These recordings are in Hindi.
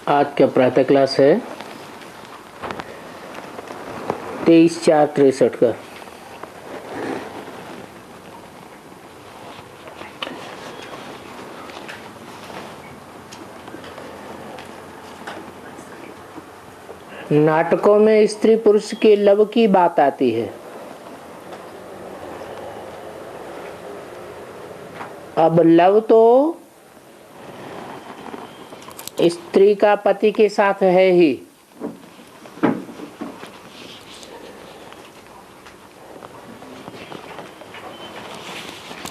आज का प्रातः क्लास है 23/4/63 का। नाटकों में स्त्री पुरुष के लव की बात आती है। अब लव तो स्त्री का पति के साथ है ही,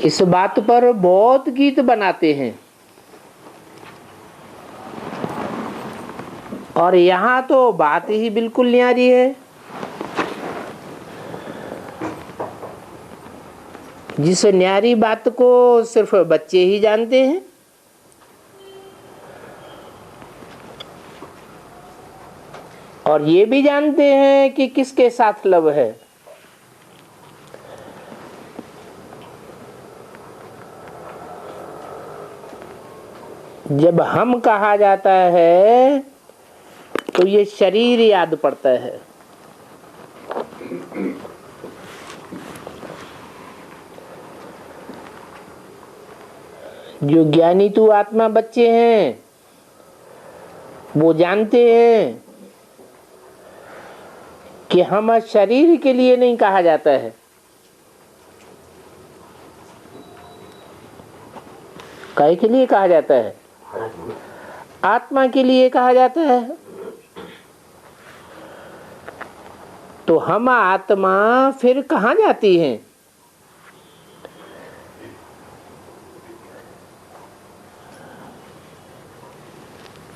इस बात पर बहुत गीत बनाते हैं और यहाँ तो बात ही बिल्कुल न्यारी है। जिस न्यारी बात को सिर्फ बच्चे ही जानते हैं, और ये भी जानते हैं कि किसके साथ लव है। जब हम कहा जाता है तो ये शरीर याद पड़ता है। जो ज्ञानी तू आत्मा बच्चे हैं वो जानते हैं कि हम शरीर के लिए नहीं कहा जाता है, काहे के लिए कहा जाता है? आत्मा के लिए कहा जाता है। तो हम आत्मा फिर कहाँ जाती हैं?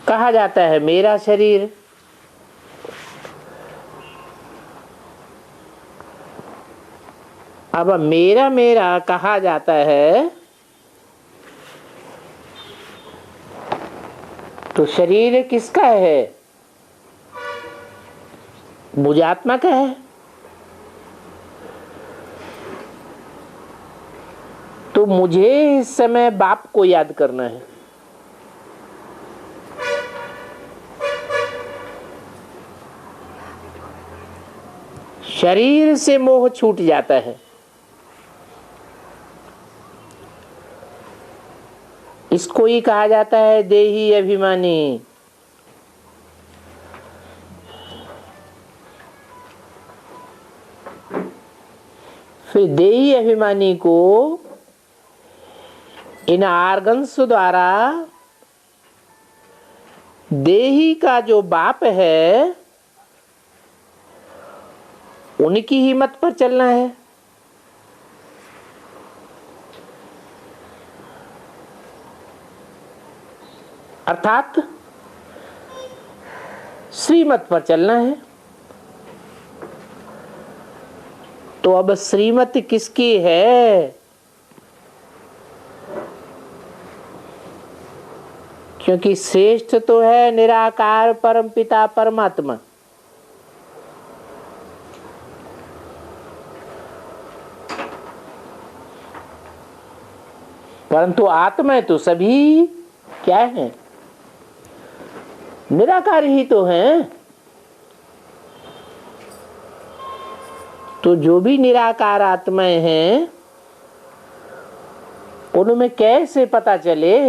कहा जाता है मेरा शरीर। अब मेरा मेरा कहा जाता है तो शरीर किसका है? मुझ आत्मा का है। तो मुझे इस समय बाप को याद करना है। शरीर से मोह छूट जाता है। इसको ही कहा जाता है देही अभिमानी। फिर देही अभिमानी को इन आर्गन्स द्वारा देही का जो बाप है उनकी ही मत पर चलना है। अर्थात श्रीमत पर चलना है। तो अब श्रीमत किसकी है? क्योंकि श्रेष्ठ तो है निराकार परमपिता परमात्मा। परंतु आत्मा तो सभी क्या है? निराकार ही तो हैं। तो जो भी निराकार आत्माएं हैं उनमें कैसे पता चले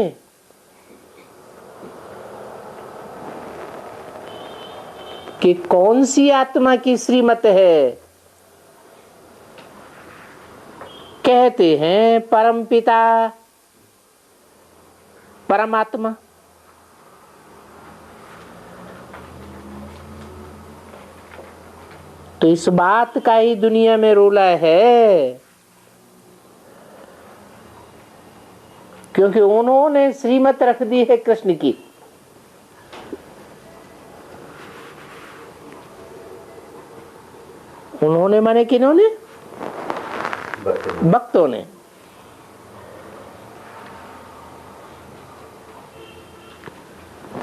कि कौन सी आत्मा की श्रीमत है? कहते हैं परमपिता परमात्मा। तो इस बात का ही दुनिया में रोला है, क्योंकि उन्होंने श्रीमत रख दी है कृष्ण की। उन्होंने माने किन्होंने? भक्तों ने।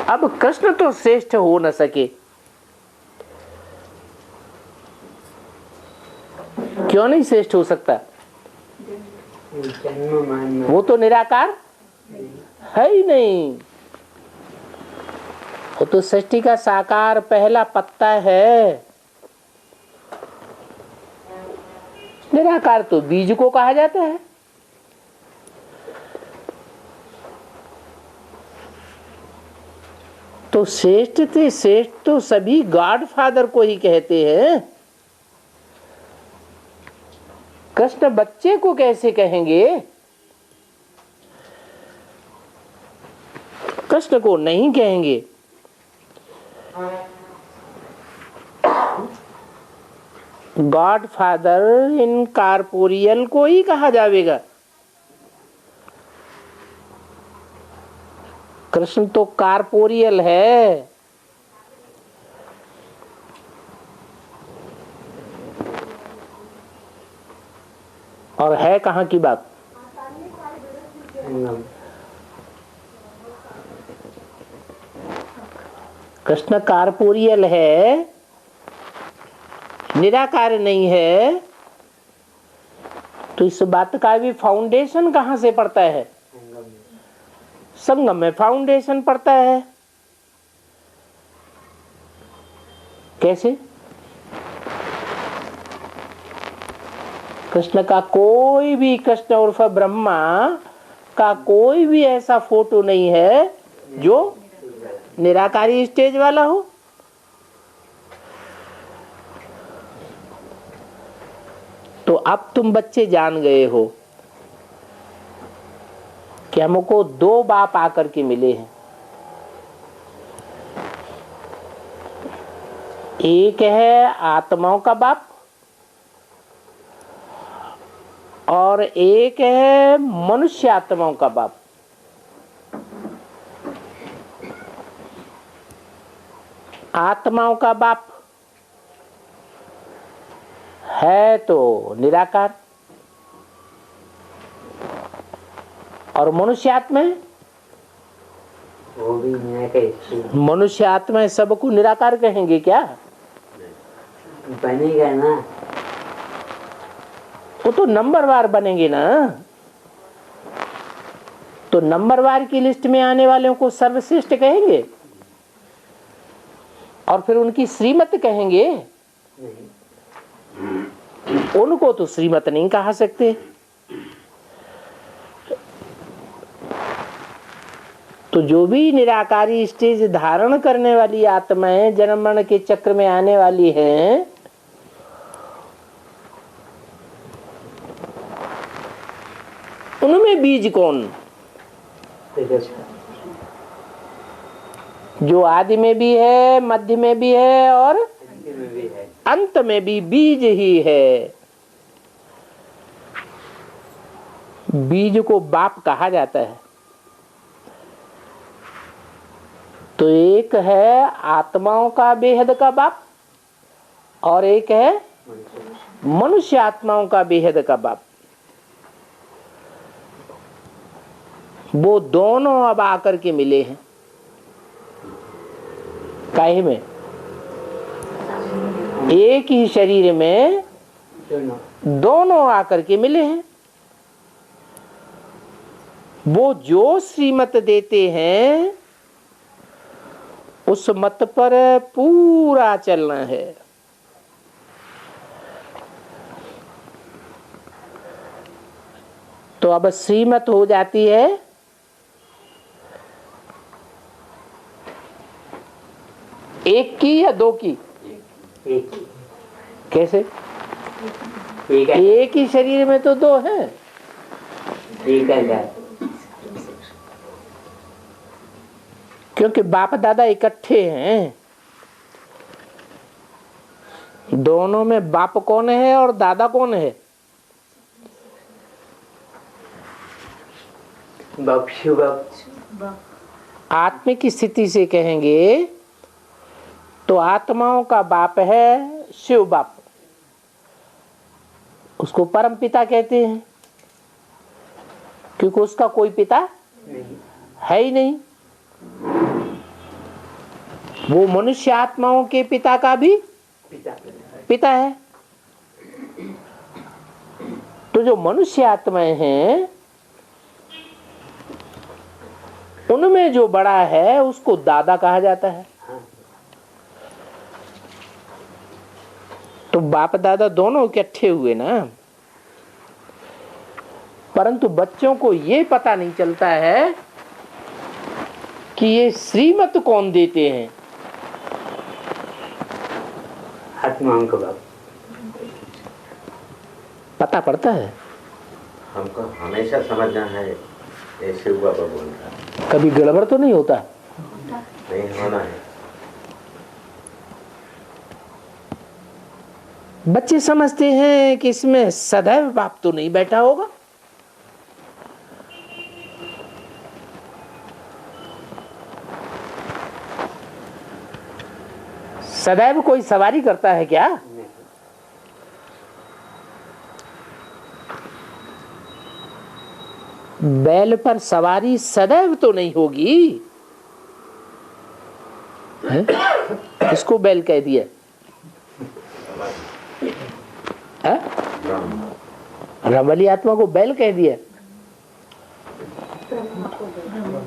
अब कृष्ण तो श्रेष्ठ हो न सके। क्यों नहीं श्रेष्ठ हो सकता? वो तो निराकार है ही नहीं। वो तो सृष्टि का साकार पहला पत्ता है। निराकार तो बीज को कहा जाता है। तो श्रेष्ठ थे, श्रेष्ठ तो सभी गॉड फादर को ही कहते हैं। कृष्ण बच्चे को कैसे कहेंगे? कृष्ण को नहीं कहेंगे। गॉड फादर इन कारपोरियल को ही कहा जाएगा। कृष्ण तो कारपोरियल है। और है कहाँ की बात? कृष्ण कारपोरियल है, निराकार नहीं है। तो इस बात का भी फाउंडेशन कहाँ से पड़ता है? संगम में फाउंडेशन पड़ता है। कैसे? कृष्ण का कोई भी, कृष्ण उर्फ ब्रह्मा का कोई भी ऐसा फोटो नहीं है जो निराकारी स्टेज वाला हो। तो अब तुम बच्चे जान गए हो कि हमको दो बाप आकर के मिले हैं। एक है आत्माओं का बाप और एक है मनुष्य आत्माओं का बाप। आत्माओं का बाप है तो निराकार, और मनुष्य आत्मा है वो भी निराकार। मनुष्य आत्मा है, सबको निराकार कहेंगे क्या? बनेगा ना, वो तो नंबरवार बनेंगे ना। तो नंबरवार की लिस्ट में आने वालों को सर्वश्रेष्ठ कहेंगे और फिर उनकी श्रीमत कहेंगे? उनको तो श्रीमत नहीं कहा सकते। तो जो भी निराकारी स्टेज धारण करने वाली आत्माएं जन्म मरण के चक्र में आने वाली हैं, उनमें बीज कौन? जो आदि में भी है, मध्य में भी है और अंत में भी बीज ही है। बीज को बाप कहा जाता है। तो एक है आत्माओं का बेहद का बाप और एक है मनुष्य आत्माओं का बेहद का बाप। वो दोनों अब आकर के मिले हैं। काहे में? एक ही शरीर में दोनों आकर के मिले हैं। वो जो श्रीमत देते हैं उस मत पर पूरा चलना है। तो अब श्रीमत हो जाती है एक की या दो की? एक ही। कैसे? एक है। एक ही शरीर में तो दो हैं। एक है। क्योंकि बाप दादा इकट्ठे हैं। दोनों में बाप कौन है और दादा कौन है? बाप शिव बाप। आत्मिक स्थिति से कहेंगे तो आत्माओं का बाप है शिव बाप। उसको परम पिता कहते हैं क्योंकि उसका कोई पिता है ही नहीं। वो मनुष्य आत्माओं के पिता का भी पिता है। तो जो मनुष्य आत्माएं हैं उनमें जो बड़ा है उसको दादा कहा जाता है। तो बाप दादा दोनों इकट्ठे हुए ना। परंतु बच्चों को ये पता नहीं चलता है कि ये श्रीमत कौन देते हैं। आत्माओं का बाप पता पड़ता है? हमको हमेशा समझना है ये शिव बाबा बोल रहा है। कभी गड़बड़ तो नहीं होता? नहीं होना है। बच्चे समझते हैं कि इसमें सदैव बाप तो नहीं बैठा होगा। सदैव कोई सवारी करता है क्या? बैल पर सवारी सदैव तो नहीं होगी है? इसको बैल कह दिया है? रमली आत्मा को बैल कह दिया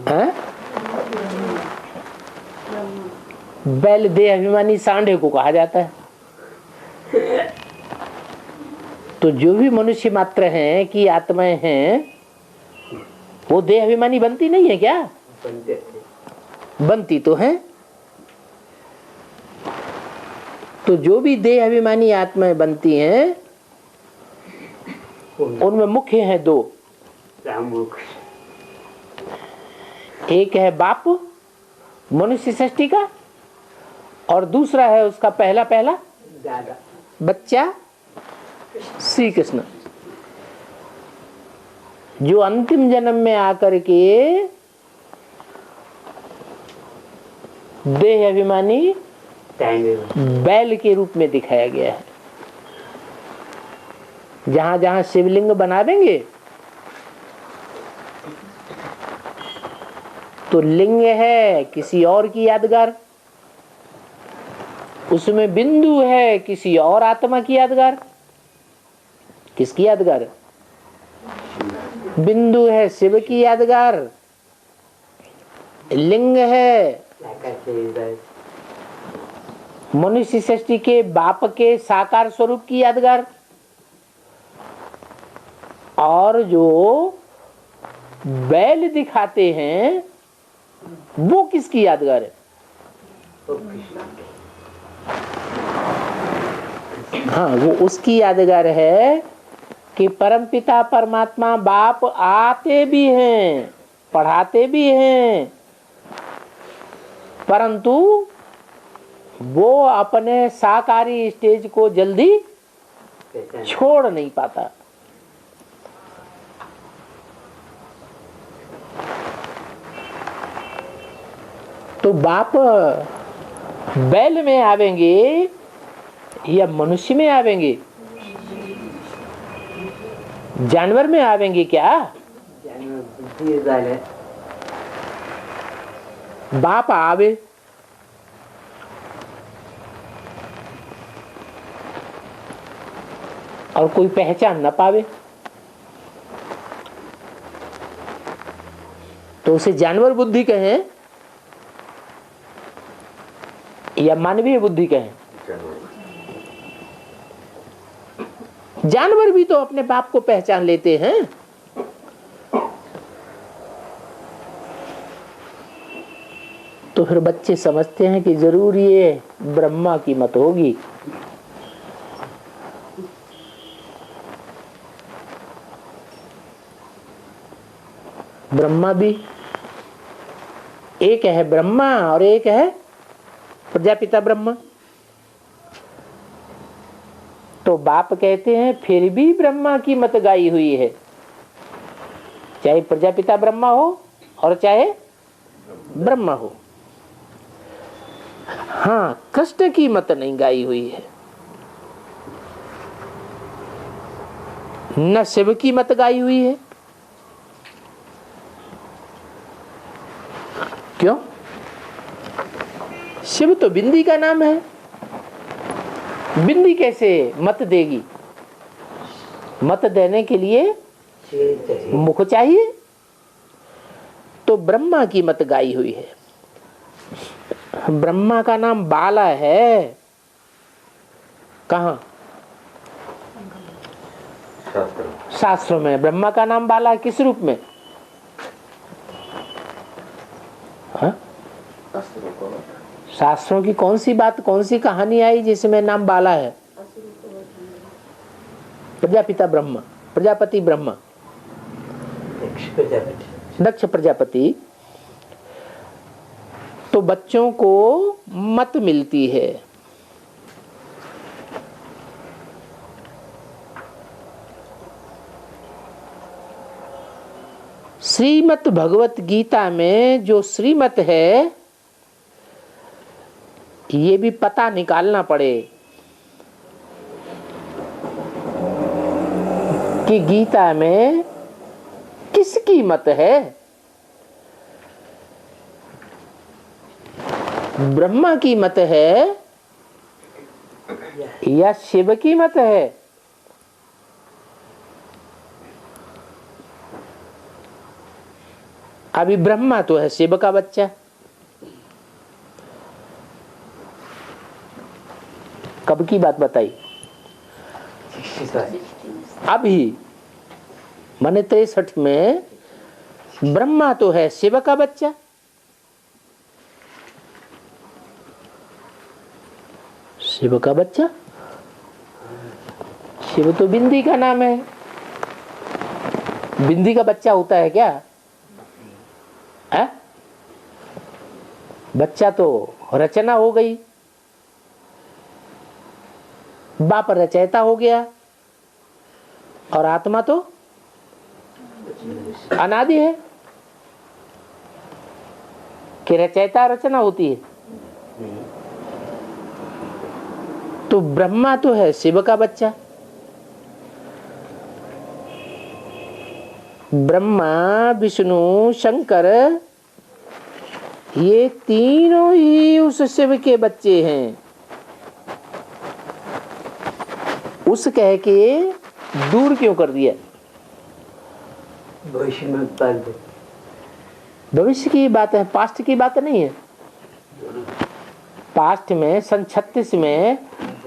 है? बैल देह अभिमानी सांडे को कहा जाता है। तो जो भी मनुष्य मात्र हैं कि आत्माएं हैं वो देह अभिमानी बनती नहीं है क्या? बनती तो है। तो जो भी देह अभिमानी आत्माएं बनती हैं उनमें मुख्य हैं दो। एक है बाप मनुष्य सृष्टि का और दूसरा है उसका पहला दादा बच्चा श्री कृष्ण, जो अंतिम जन्म में आकर के देह अभिमानी बैल के रूप में दिखाया गया है। जहां जहां शिवलिंग बना देंगे तो लिंग है किसी और की यादगार, उसमें बिंदु है किसी और आत्मा की यादगार। किसकी यादगार? बिंदु है शिव की यादगार, लिंग है मनुष्य सृष्टि के बाप के साकार स्वरूप की यादगार, और जो बैल दिखाते हैं वो किसकी यादगार है? हाँ, वो उसकी यादगार है कि परमपिता परमात्मा बाप आते भी हैं, पढ़ाते भी हैं, परंतु वो अपने साकारी स्टेज को जल्दी छोड़ नहीं पाता। तो बाप बैल में आवेंगे या मनुष्य में आवेंगे? जानवर में आवेंगे क्या? बाप आवे और कोई पहचान न पावे तो उसे जानवर बुद्धि कहें या मानवीय बुद्धि कहें? जानवर भी तो अपने बाप को पहचान लेते हैं। तो फिर बच्चे समझते हैं कि जरूर ये ब्रह्मा की मत होगी। ब्रह्मा भी एक है, ब्रह्मा और एक है प्रजापिता ब्रह्मा। तो बाप कहते हैं फिर भी ब्रह्मा की मत गाई हुई है, चाहे प्रजापिता ब्रह्मा हो और चाहे ब्रह्मा हो। हाँ, कृष्ण की मत नहीं गाई हुई है, न शिव की मत गाई हुई है। क्यों? शिव तो बिंदी का नाम है, बिंदी कैसे मत देगी? मत देने के लिए मुख चाहिए। तो ब्रह्मा की मत गाई हुई है। ब्रह्मा का नाम बाला है कहाँ? शास्त्रों में। ब्रह्मा का नाम बाला किस रूप में? हाँ? शास्त्रों की कौन सी बात, कौन सी कहानी आई जिसमें नाम बाला है? प्रजापिता ब्रह्मा, प्रजापति ब्रह्मा, दक्ष प्रजापति। तो बच्चों को मत मिलती है। श्रीमद् भगवत गीता में जो श्रीमत है, ये भी पता निकालना पड़े कि गीता में किसकी मत है। ब्रह्मा की मत है या शिव की मत है? अभी ब्रह्मा तो है शिव का बच्चा। कब की बात बताई? अभी माने 63 में ब्रह्मा तो है शिव का बच्चा। शिव का बच्चा, शिव तो बिंदी का नाम है। बिंदी का बच्चा होता है क्या? है? बच्चा तो रचना हो गई, बाप रचयिता हो गया, और आत्मा तो अनादि है कि रचयिता रचना होती है। तो ब्रह्मा तो है शिव का बच्चा। ब्रह्मा, विष्णु, शंकर, ये तीनों ही उस शिव के बच्चे हैं। उस कह के दूर क्यों कर दिया? भविष्य में उत्पाद, भविष्य की बात है, पास्ट की बात नहीं है। पास्ट में सन 36 में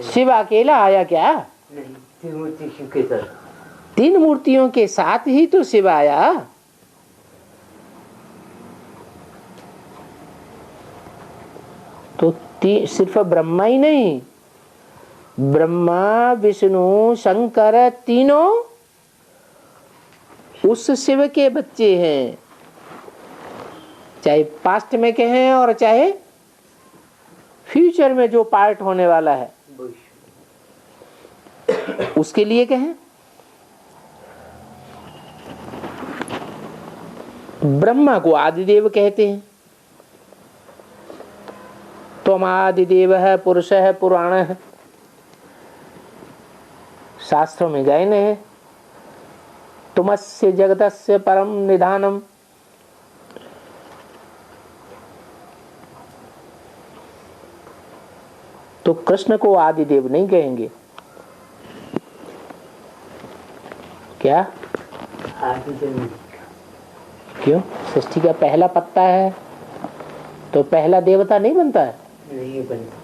शिव अकेला आया क्या? नहीं, तीन मूर्ति शिव के साथ, 3 मूर्तियों के साथ ही तो शिव आया। तो सिर्फ ब्रह्मा ही नहीं, ब्रह्मा, विष्णु, शंकर, तीनों उस शिव के बच्चे हैं। चाहे पास्ट में कहें और चाहे फ्यूचर में जो पार्ट होने वाला है उसके लिए कहें। ब्रह्मा को आदिदेव कहते हैं। त्वम आदिदेव है, पुरुष है, पुराण है, शास्त्रों में गायन है। तुमस्य जगतस्य परम निधानम। तो कृष्ण को आदिदेव नहीं कहेंगे क्या? आदिदेव नहीं। क्यों? सृष्टि का पहला पत्ता है तो पहला देवता नहीं बनता है? नहीं बनता,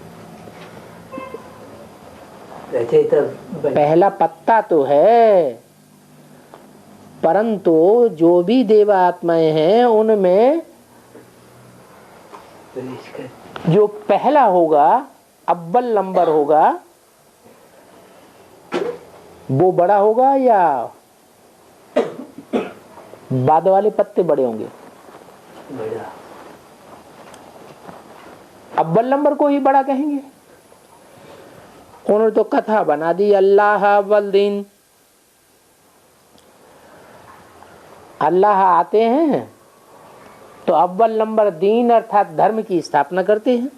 रचयिता पहला पत्ता तो है, परंतु जो भी देवात्माएं हैं उनमें जो पहला होगा, अव्वल नंबर होगा, वो बड़ा होगा या बाद वाले पत्ते बड़े होंगे? बड़ा। अव्वल नंबर को ही बड़ा कहेंगे। उन्होंने तो कथा बना दी, अल्लाह अव्वल दिन। अल्लाह आते हैं तो अव्वल नंबर दीन अर्थात धर्म की स्थापना करते हैं।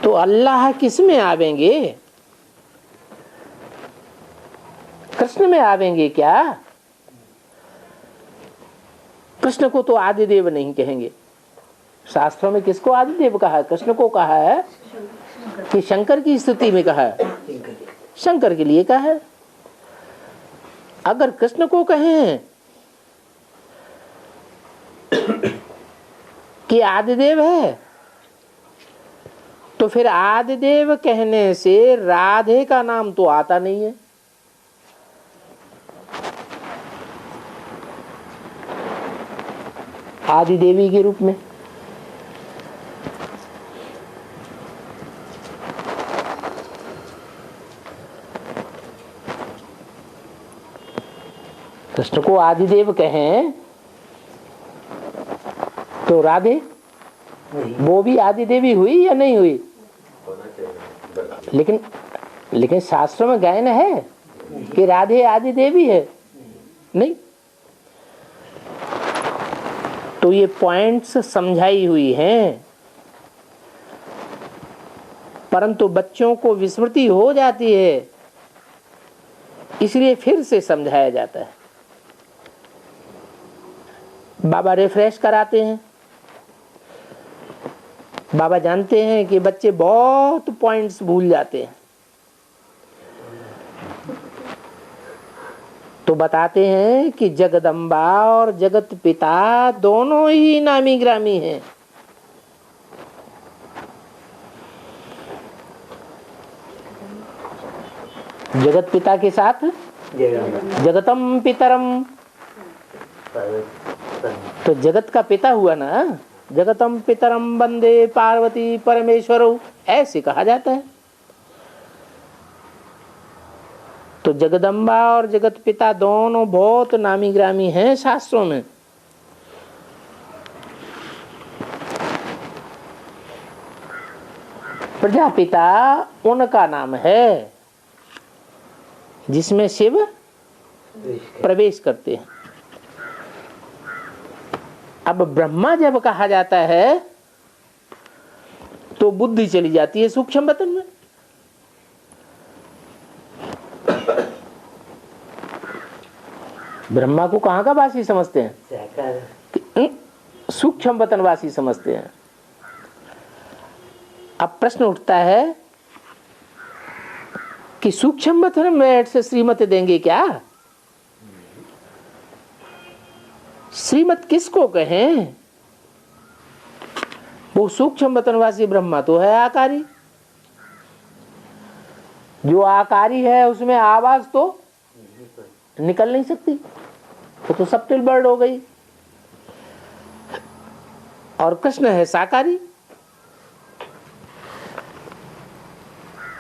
तो अल्लाह किस में आवेंगे? कृष्ण में आवेंगे क्या? कृष्ण को तो आदिदेव नहीं कहेंगे। शास्त्रों में किसको आदिदेव कहा है? कृष्ण को कहा है कि शंकर की स्तुति में कहा है? शंकर के लिए कहा है। अगर कृष्ण को कहें कि आदिदेव है, तो फिर आदिदेव कहने से राधे का नाम तो आता नहीं है। आदिदेवी के रूप में कृष्ण को आदिदेव कहें तो राधे वो भी आदिदेवी हुई या नहीं हुई? लेकिन शास्त्रों में गायन है कि राधे आदिदेवी है, नहीं। तो ये पॉइंट्स समझाई हुई हैं, परंतु बच्चों को विस्मृति हो जाती है, इसलिए फिर से समझाया जाता है। बाबा रिफ्रेश कराते हैं। बाबा जानते हैं कि बच्चे बहुत पॉइंट्स भूल जाते हैं, तो बताते हैं कि जगदम्बा और जगत पिता दोनों ही नामी ग्रामी हैं। जगत पिता के साथ जगतम पितरम, तो जगत का पिता हुआ ना, जगतम पितरम वंदे पार्वती परमेश्वरौ, ऐसे कहा जाता है। तो जगदम्बा और जगत पिता दोनों बहुत नामी ग्रामी हैं शास्त्रों में। प्रजापिता उनका नाम है जिसमें शिव प्रवेश करते हैं। अब ब्रह्मा जब कहा जाता है तो बुद्धि चली जाती है सूक्ष्म वतन में। ब्रह्मा को कहाँ का वासी समझते हैं? सूक्ष्म वतन वासी समझते हैं। अब प्रश्न उठता है कि सूक्ष्म वतन में से श्रीमत देंगे क्या? श्रीमत किसको कहें? वो सूक्ष्म वतनवासी ब्रह्मा तो है आकारी। जो आकारी है उसमें आवाज तो निकल नहीं सकती, वो तो सबटिल बर्ड हो गई। और कृष्ण है साकारी।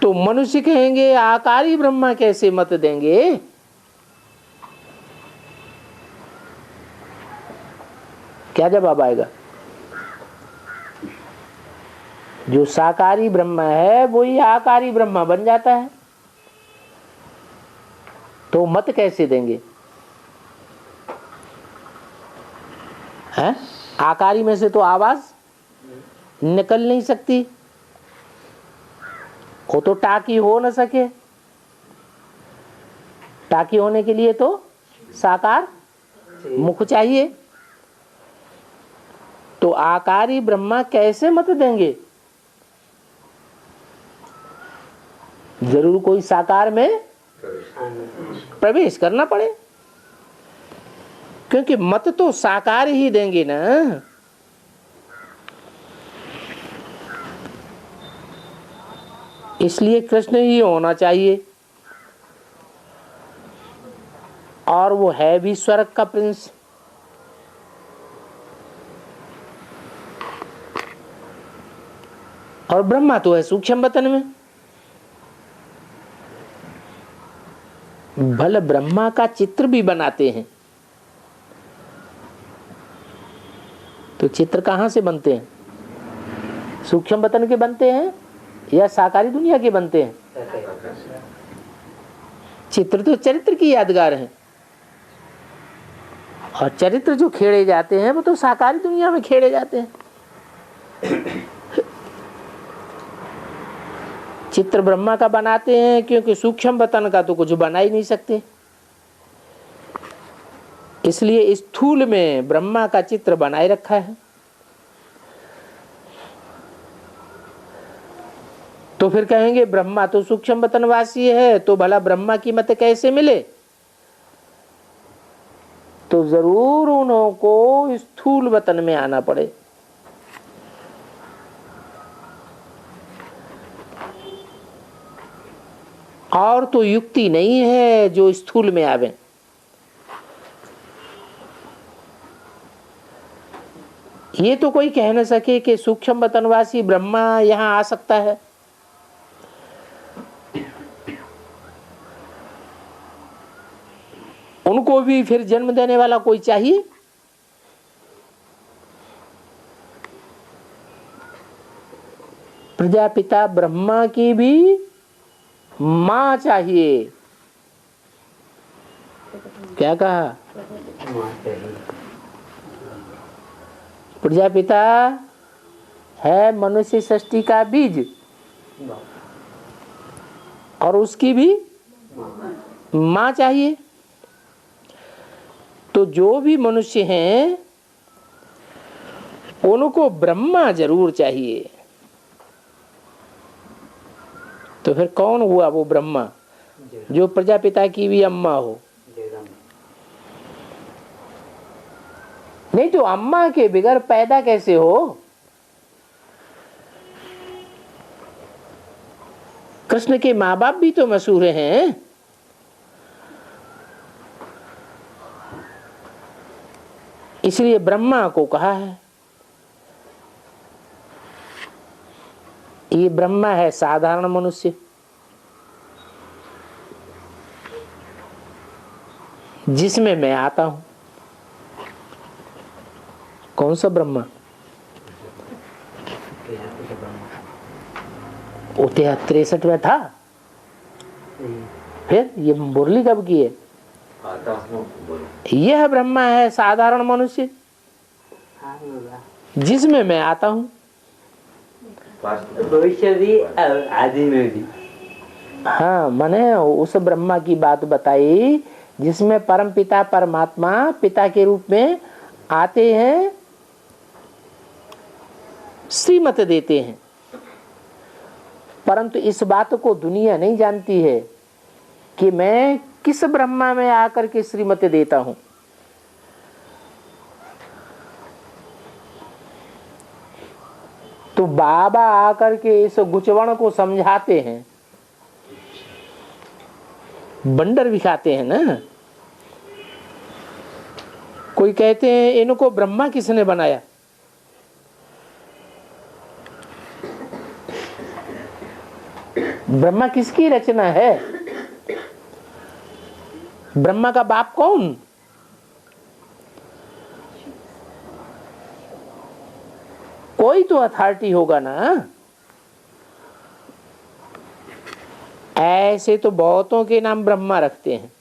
तो मनुष्य कहेंगे आकारी ब्रह्मा कैसे मत देंगे? क्या जवाब आएगा? जो साकारी ब्रह्मा है वही आकारी ब्रह्मा बन जाता है, तो मत कैसे देंगे? है? आकारी में से तो आवाज निकल नहीं सकती, वो तो टाकी हो न सके। टाकी होने के लिए तो साकार मुख चाहिए। तो आकारी ब्रह्मा कैसे मत देंगे? जरूर कोई साकार में प्रवेश करना पड़े, क्योंकि मत तो साकार ही देंगे ना। इसलिए कृष्ण ही होना चाहिए, और वो है भी स्वर्ग का प्रिंस। और ब्रह्मा तो है सूक्ष्म वतन में। भले ब्रह्मा का चित्र भी बनाते हैं, तो चित्र कहां से बनते हैं? सूक्ष्म वतन के बनते हैं या साकारी दुनिया के बनते हैं? चित्र तो चरित्र की यादगार है, और चरित्र जो खेड़े जाते हैं वो तो साकारी दुनिया में खेड़े जाते हैं। चित्र ब्रह्मा का बनाते हैं क्योंकि सूक्ष्म वतन का तो कुछ बना ही नहीं सकते, इसलिए स्थूल में ब्रह्मा का चित्र बनाए रखा है। तो फिर कहेंगे ब्रह्मा तो सूक्ष्म वतनवासी है, तो भला ब्रह्मा की मत कैसे मिले? तो जरूर उन्हों को स्थूल वतन में आना पड़े। और तो युक्ति नहीं है जो स्थूल में आवे। ये तो कोई कह न सके कि सूक्ष्म वतनवासी ब्रह्मा यहां आ सकता है। उनको भी फिर जन्म देने वाला कोई चाहिए। प्रजापिता ब्रह्मा की भी मां चाहिए। क्या कहा? माँ चाहिए। प्रजापिता है मनुष्य सृष्टि का बीज और उसकी भी मां चाहिए। तो जो भी मनुष्य हैं उनको ब्रह्मा जरूर चाहिए। तो फिर कौन हुआ वो ब्रह्मा जो प्रजापिता की भी अम्मा हो? नहीं तो अम्मा के बिगर पैदा कैसे हो? कृष्ण के माँ बाप भी तो मशहूर हैं। इसलिए ब्रह्मा को कहा है। ये ब्रह्मा है साधारण मनुष्य, जिसमें मैं आता हूं। कौन सा ब्रह्मा? वो 63 में था। फिर ये मुरली कब की है? यह ब्रह्मा है साधारण मनुष्य जिसमें मैं आता हूं। भविष्य भी और आदि में भी। हाँ, मैंने उस ब्रह्मा की बात बताई जिसमें परम पिता परमात्मा पिता के रूप में आते हैं, श्रीमत देते हैं। परंतु इस बात को दुनिया नहीं जानती है कि मैं किस ब्रह्मा में आकर के श्रीमत देता हूं। तो बाबा आकर के इस गुचवण को समझाते हैं, बंडर दिखाते हैं ना। कोई कहते हैं इनको ब्रह्मा किसने बनाया? ब्रह्मा किसकी रचना है? ब्रह्मा का बाप कौन? कोई तो अथॉरिटी होगा ना। ऐसे तो बहुतों के नाम ब्रह्मा रखते हैं।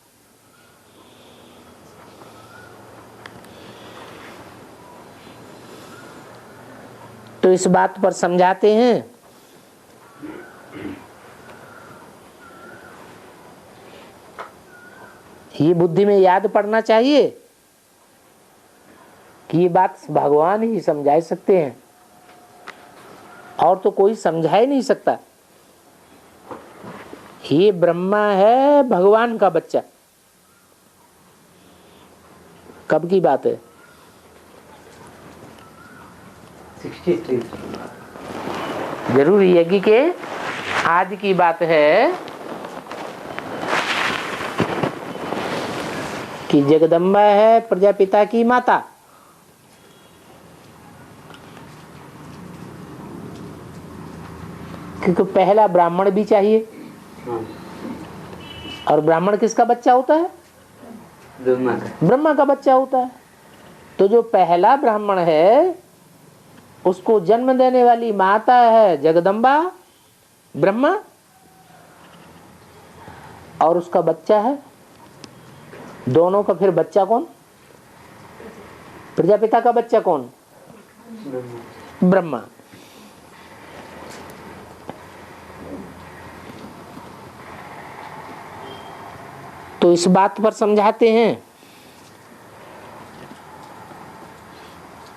तो इस बात पर समझाते हैं ये बुद्धि में याद पड़ना चाहिए कि ये बात भगवान ही समझा सकते हैं और तो कोई समझा ही नहीं सकता। ये ब्रह्मा है भगवान का बच्चा। कब की बात है? 63। जरूर यज्ञ के आज की बात है कि जगदम्बा है प्रजापिता की माता। क्योंकि पहला ब्राह्मण भी चाहिए। और ब्राह्मण किसका बच्चा होता है? ब्रह्मा का बच्चा होता है। तो जो पहला ब्राह्मण है उसको जन्म देने वाली माता है जगदम्बा ब्रह्मा, और उसका बच्चा है। दोनों का फिर बच्चा कौन? प्रजापिता का बच्चा कौन? ब्रह्मा। तो इस बात पर समझाते हैं,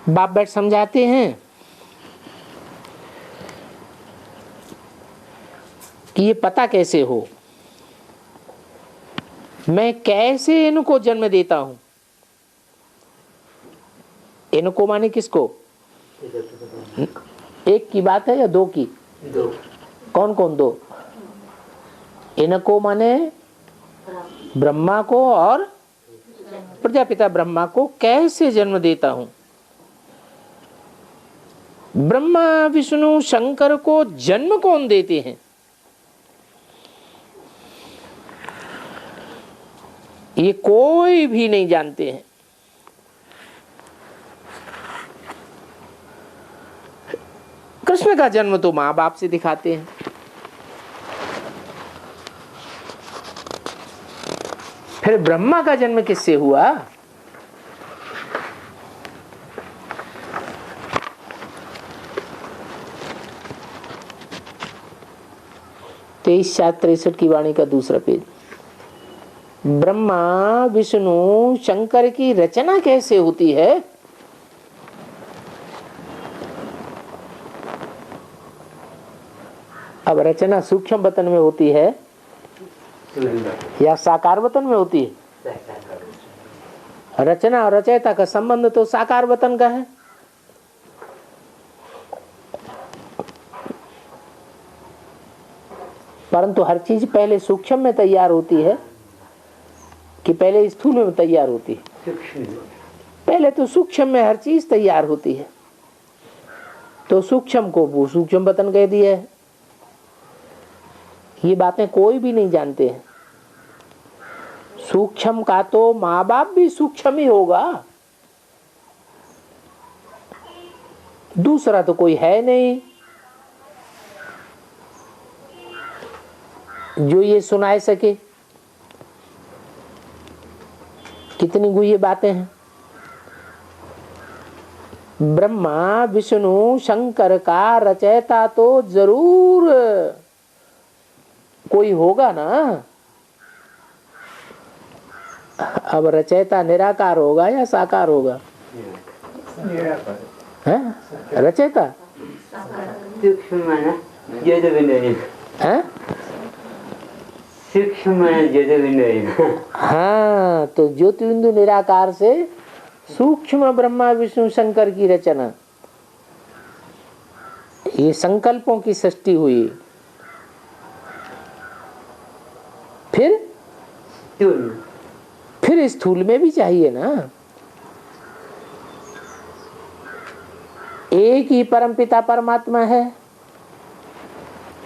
बाप बैठ समझाते हैं कि ये पता कैसे हो, मैं कैसे इनको जन्म देता हूं। इनको माने किसको? एक की बात है या दो की? दो। कौन कौन दो? इनको माने ब्रह्मा को और प्रजापिता ब्रह्मा को कैसे जन्म देता हूं? ब्रह्मा विष्णु शंकर को जन्म कौन देते हैं? ये कोई भी नहीं जानते हैं। कृष्ण का जन्म तो मां बाप से दिखाते हैं। फिर ब्रह्मा का जन्म किससे हुआ? तेईस 63 की वाणी का दूसरा पेज। ब्रह्मा विष्णु शंकर की रचना कैसे होती है? अब रचना सूक्ष्म वतन में होती है या साकार वतन में होती है? रचना और रचयिता का संबंध तो साकार वतन का है। परंतु हर चीज पहले सूक्ष्म में तैयार होती है कि पहले स्थूल में तैयार होती है? पहले तो सूक्ष्म में हर चीज तैयार होती है। तो सूक्ष्म को वो सूक्ष्म वतन कह दिया है। ये बातें कोई भी नहीं जानते हैं। सूक्ष्म का तो माँ बाप भी सूक्ष्म ही होगा, दूसरा तो कोई है नहीं जो ये सुनाए सके। कितनी गुह्य बातें हैं। ब्रह्मा विष्णु शंकर का रचयिता तो जरूर कोई होगा ना। अब रचयिता निराकार होगा या साकार होगा? है रचयिता सूक्ष्म माना ज्योतिर्बिंदु है। सूक्ष्म माना ज्योतिर्बिंदु। हाँ, तो ज्योतिर्बिंदु निराकार से सूक्ष्म ब्रह्मा विष्णु शंकर की रचना, ये संकल्पों की सृष्टि हुई। फिर स्थूल में भी चाहिए ना। एक ही परमपिता परमात्मा है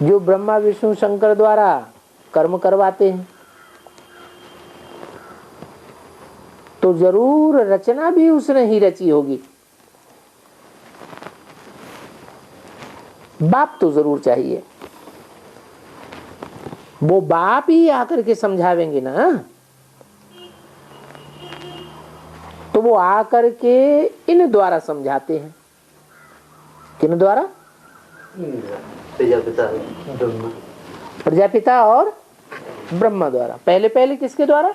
जो ब्रह्मा विष्णु शंकर द्वारा कर्म करवाते हैं, तो जरूर रचना भी उसने ही रची होगी। बाप तो जरूर चाहिए। वो बाप ही आकर के समझावेंगे ना। तो वो आकर के इन द्वारा समझाते हैं। किन द्वारा? प्रजापिता और ब्रह्मा द्वारा। पहले किसके द्वारा?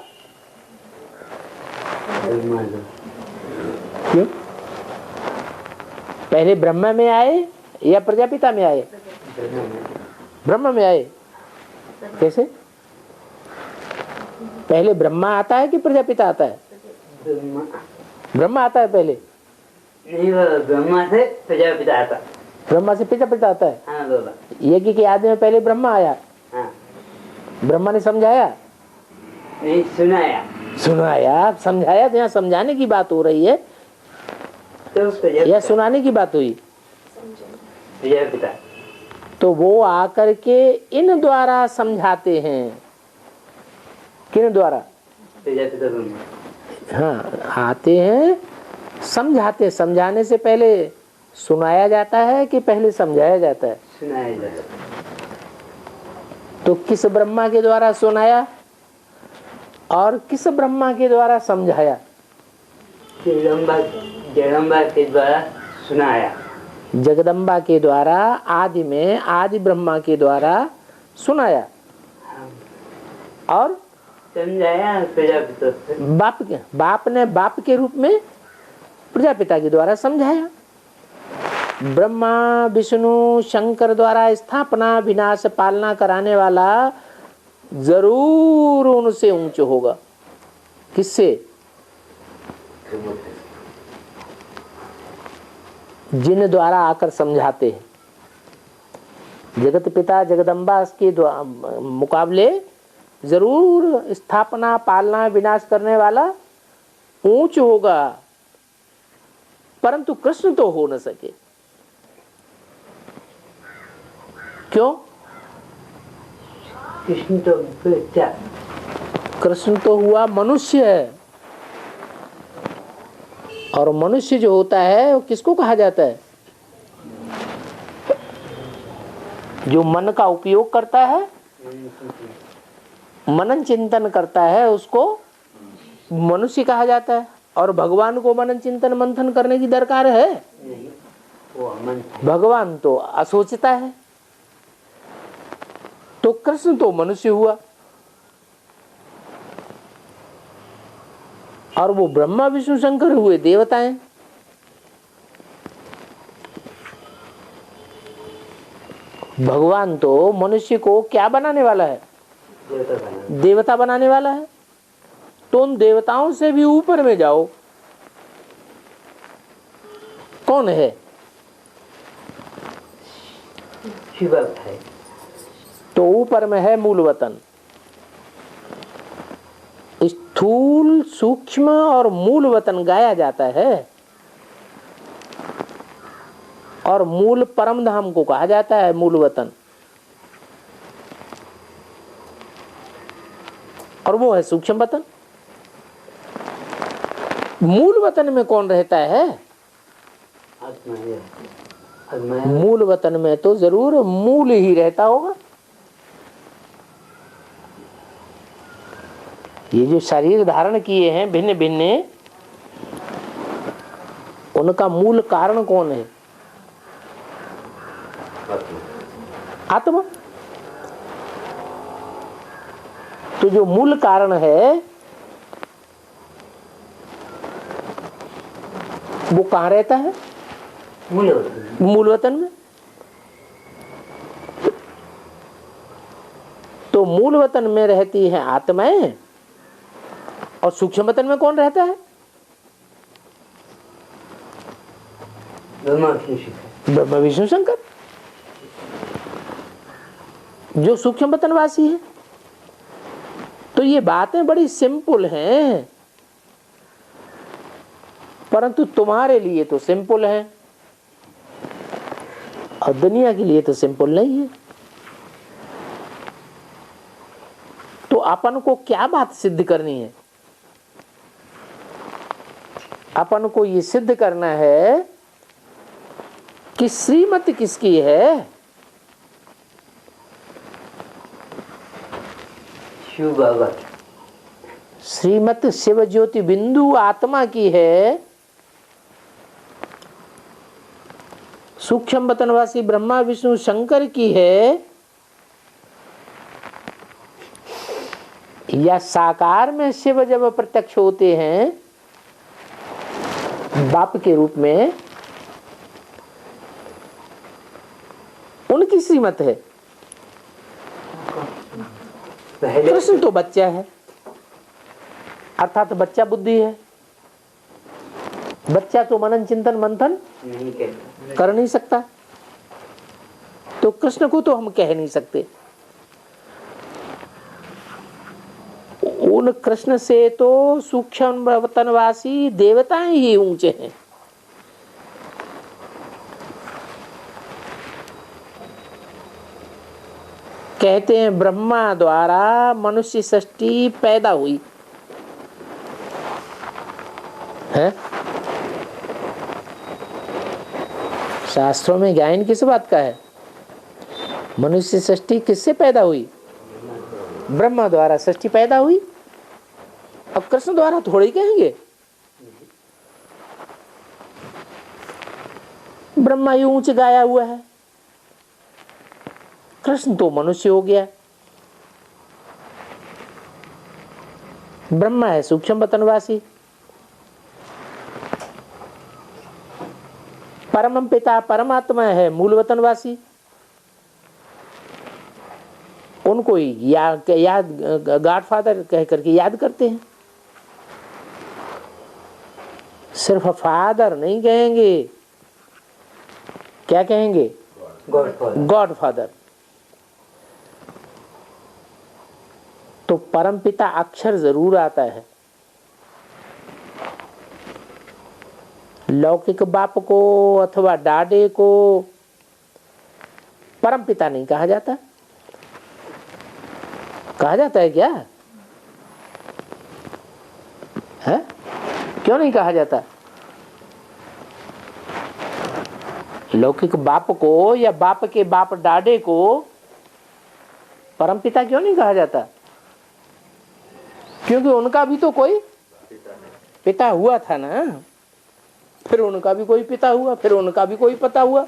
क्यों? पहले ब्रह्मा में आए या प्रजापिता में आए? ब्रह्मा में आए। कैसे? पहले ब्रह्मा आता है कि प्रजापिता आता है? ब्रह्मा आता है पहले। नहीं, ब्रह्मा से प्रजापिता आता। ब्रह्मा से प्रजापिता आता है। हाँ बाबा। यज्ञ के आदि में पहले ब्रह्मा आया। हाँ। ब्रह्मा ने समझाया नहीं, सुनाया। सुनाया, समझाया। तो यहाँ समझाने की बात हो रही है तो या सुनाने की बात हुई? प्रजापिता। तो वो आकर के इन द्वारा समझाते हैं। किन द्वारा? प्रजापिता ब्रह्मा। हाँ, आते हैं समझाते। समझाने से पहले सुनाया जाता है कि पहले समझाया जाता है? सुनाया जाता। तो किस ब्रह्मा के द्वारा सुनाया और किस ब्रह्मा के द्वारा समझाया? जगदम्बा के द्वारा सुनाया। जगदम्बा के द्वारा आदि में आदि ब्रह्मा के द्वारा सुनाया और समझाया प्रजापिता। बाप ने बाप के रूप में प्रजापिता के द्वारा समझाया। ब्रह्मा विष्णु शंकर द्वारा स्थापना विनाश पालना कराने वाला जरूर उनसे ऊंच होगा। किससे? जिन द्वारा आकर समझाते हैं। जगत पिता जगदम्बा के मुकाबले जरूर स्थापना पालना विनाश करने वाला ऊंच होगा, परंतु कृष्ण तो हो न सके। क्यों? कृष्ण तो क्या, कृष्ण तो हुआ मनुष्य है, और मनुष्य जो होता है वो किसको कहा जाता है? जो मन का उपयोग करता है, मनन चिंतन करता है, उसको मनुष्य कहा जाता है। और भगवान को मनन चिंतन मंथन करने की दरकार है? नहीं, वो अमन है। भगवान तो असोचता है, तो कृष्ण तो मनुष्य हुआ, और वो ब्रह्मा विष्णु शंकर हुए देवताएं। भगवान तो मनुष्य को क्या बनाने वाला है? देवता बनाने वाला है। तो उन देवताओं से भी ऊपर में जाओ, कौन है? शिव है। तो ऊपर में है मूल वतन। स्थूल सूक्ष्म और मूल वतन गाया जाता है, और मूल परम धाम को कहा जाता है मूल वतन, और वो है सूक्ष्म वतन। मूल वतन में कौन रहता है? मूल वतन में तो जरूर मूल ही रहता होगा। ये जो शरीर धारण किए हैं भिन्न भिन्न, उनका मूल कारण कौन है? आत्मा। तो जो मूल कारण है वो कहाँ रहता है? मूल वतन में। तो मूल वतन में रहती है आत्माएं, और सूक्ष्म वतन में कौन रहता है? ब्रह्मा विष्णु शंकर, जो सूक्ष्म वतनवासी है। तो ये बातें बड़ी सिंपल हैं, परंतु तुम्हारे लिए तो सिंपल है, और दुनिया के लिए तो सिंपल नहीं है। तो अपन को क्या बात सिद्ध करनी है? अपन को ये सिद्ध करना है कि श्रीमत किसकी है? शिव बाबा। श्रीमत शिव ज्योति बिंदु आत्मा की है। सूक्ष्म वतनवासी ब्रह्मा विष्णु शंकर की है, या साकार में शिव जब प्रत्यक्ष होते हैं बाप के रूप में, उनकी श्रीमत है। कृष्ण तो बच्चा है, अर्थात बच्चा बुद्धि है। बच्चा तो मनन चिंतन मंथन कर नहीं सकता, तो कृष्ण को तो हम कह नहीं सकते। उन कृष्ण से तो सूक्ष्म वतनवासी देवताएं ही ऊंचे हैं। कहते हैं ब्रह्मा द्वारा मनुष्य सृष्टि पैदा हुई है। शास्त्रों में ज्ञान किस बात का है? मनुष्य सृष्टि किससे पैदा हुई? ब्रह्मा द्वारा सृष्टि पैदा हुई। अब कृष्ण द्वारा थोड़ी कहेंगे। ब्रह्मा यूं ऊंच गाया हुआ है, कृष्ण तो मनुष्य हो गया। ब्रह्मा है सूक्ष्म वतनवासी, परम पिता परमात्मा है मूल वतनवासी। उनको याद गॉडफादर कह करके याद करते हैं। सिर्फ फादर नहीं कहेंगे, क्या कहेंगे? गॉडफादर। गॉडफादर। तो परमपिता अक्षर जरूर आता है। लौकिक बाप को अथवा डाडे को परमपिता नहीं कहा जाता। कहा जाता है क्या है? क्यों नहीं कहा जाता? लौकिक बाप को या बाप के बाप डाडे को परमपिता क्यों नहीं कहा जाता? क्योंकि उनका भी तो कोई पिता हुआ था ना, फिर उनका भी कोई पिता हुआ, फिर उनका भी कोई पिता हुआ।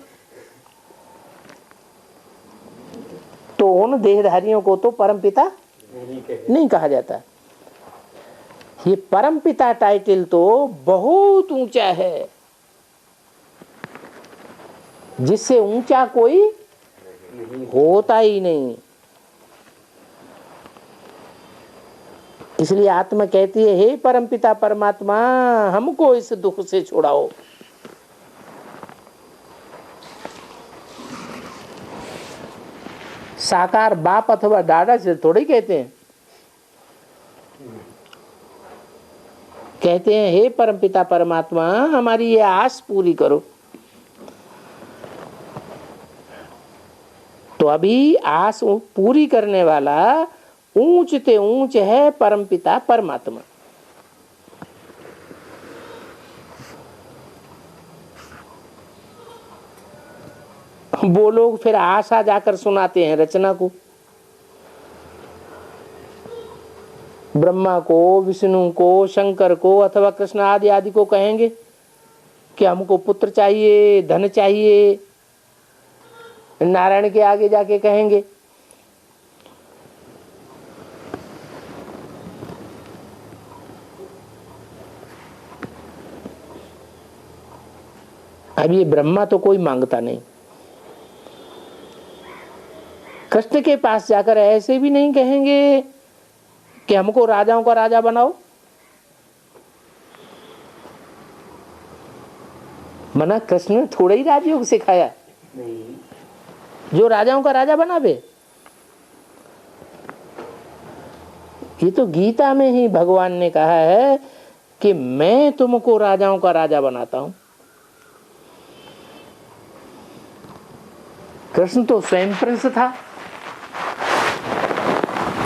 तो उन देहधारियों को तो परमपिता नहीं कहा जाता। ये परमपिता टाइटल तो बहुत ऊंचा है, जिससे ऊंचा कोई होता ही नहीं। इसलिए आत्मा कहती है, हे परमपिता परमात्मा, हमको इस दुख से छुड़ाओ। साकार बाप अथवा दादा से थोड़ी कहते हैं। कहते हैं, हे परमपिता परमात्मा, हमारी ये आस पूरी करो। तो अभी आस पूरी करने वाला ऊंच ते ऊंच है परमपिता परमात्मा। वो लोग फिर आशा जाकर सुनाते हैं रचना को, ब्रह्मा को, विष्णु को, शंकर को अथवा कृष्ण आदि आदि को कहेंगे कि हमको पुत्र चाहिए, धन चाहिए। नारायण के आगे जाके कहेंगे अब ये ब्रह्मा तो कोई मांगता नहीं। कृष्ण के पास जाकर ऐसे भी नहीं कहेंगे कि हमको राजाओं का राजा बनाओ। मना कृष्ण ने थोड़ा ही राजयोग सिखाया जो राजाओं का राजा बनावे। ये तो गीता में ही भगवान ने कहा है कि मैं तुमको राजाओं का राजा बनाता हूं। कृष्ण तो स्वयं प्रिंस था,